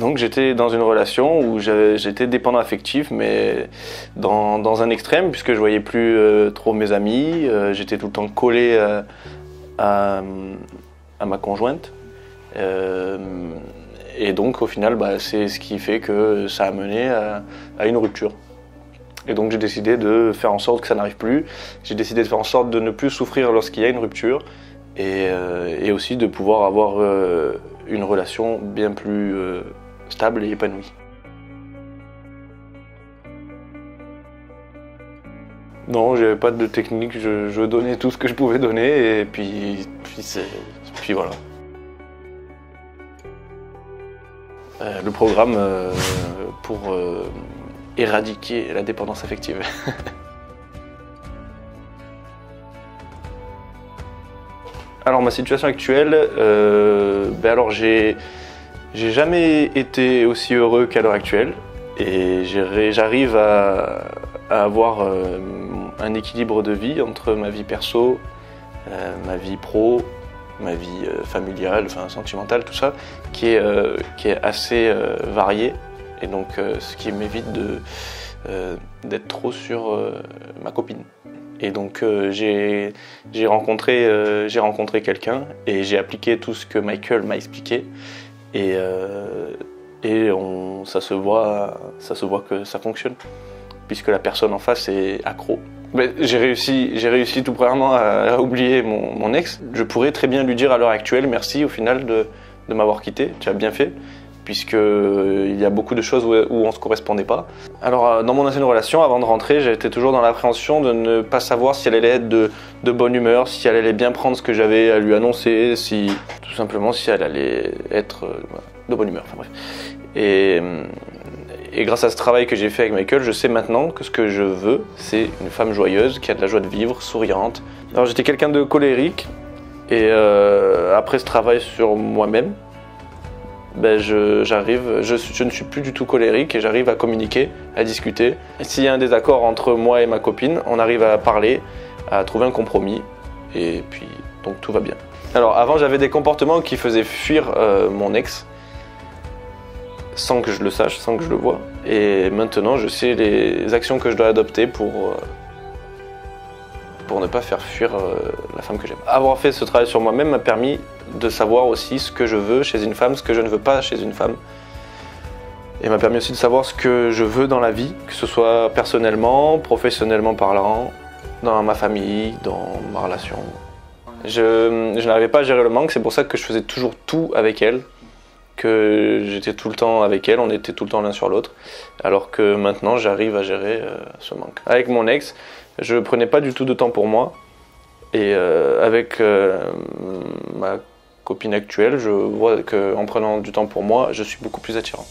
Donc j'étais dans une relation où j'étais dépendant affectif, mais dans un extrême, puisque je voyais plus trop mes amis, j'étais tout le temps collé à ma conjointe. Et donc au final, c'est ce qui fait que ça a mené à une rupture. Et donc j'ai décidé de faire en sorte que ça n'arrive plus. J'ai décidé de faire en sorte de ne plus souffrir lorsqu'il y a une rupture et aussi de pouvoir avoir une relation bien plus stable et épanouie. Non, j'avais pas de technique, je donnais tout ce que je pouvais donner et puis voilà. Le programme pour éradiquer la dépendance affective. Alors ma situation actuelle, alors j'ai jamais été aussi heureux qu'à l'heure actuelle et j'arrive à avoir un équilibre de vie entre ma vie perso, ma vie pro, ma vie familiale, enfin sentimentale, tout ça, qui est assez varié. Et donc ce qui m'évite d'être trop sur ma copine. Et donc j'ai rencontré quelqu'un et j'ai appliqué tout ce que Michael m'a expliqué. Et ça se voit que ça fonctionne, puisque la personne en face est accro. J'ai réussi tout premièrement à oublier mon ex. Je pourrais très bien lui dire à l'heure actuelle merci au final de m'avoir quitté, tu as bien fait, puisqu'il y a beaucoup de choses où on ne se correspondait pas. Alors dans mon ancienne relation, avant de rentrer, j'étais toujours dans l'appréhension de ne pas savoir si elle allait être de bonne humeur, si elle allait bien prendre ce que j'avais à lui annoncer, tout simplement si elle allait être de bonne humeur. Enfin bref. Et grâce à ce travail que j'ai fait avec Michael, je sais maintenant que ce que je veux, c'est une femme joyeuse, qui a de la joie de vivre, souriante. Alors j'étais quelqu'un de colérique, et après ce travail sur moi-même, je ne suis plus du tout colérique et j'arrive à communiquer, à discuter. Et s'il y a un désaccord entre moi et ma copine, on arrive à parler, à trouver un compromis, et puis donc tout va bien. Alors avant, j'avais des comportements qui faisaient fuir mon ex, sans que je le sache, sans que je le voie. Et maintenant, je sais les actions que je dois adopter pour ne pas faire fuir la femme que j'aime. Avoir fait ce travail sur moi-même m'a permis de savoir aussi ce que je veux chez une femme, ce que je ne veux pas chez une femme. Et m'a permis aussi de savoir ce que je veux dans la vie, que ce soit personnellement, professionnellement parlant, dans ma famille, dans ma relation. Je n'arrivais pas à gérer le manque, c'est pour ça que je faisais toujours tout avec elle, que j'étais tout le temps avec elle, on était tout le temps l'un sur l'autre, alors que maintenant j'arrive à gérer ce manque. Avec mon ex, je prenais pas du tout de temps pour moi, et avec ma copine actuelle, je vois qu'en prenant du temps pour moi, je suis beaucoup plus attirant.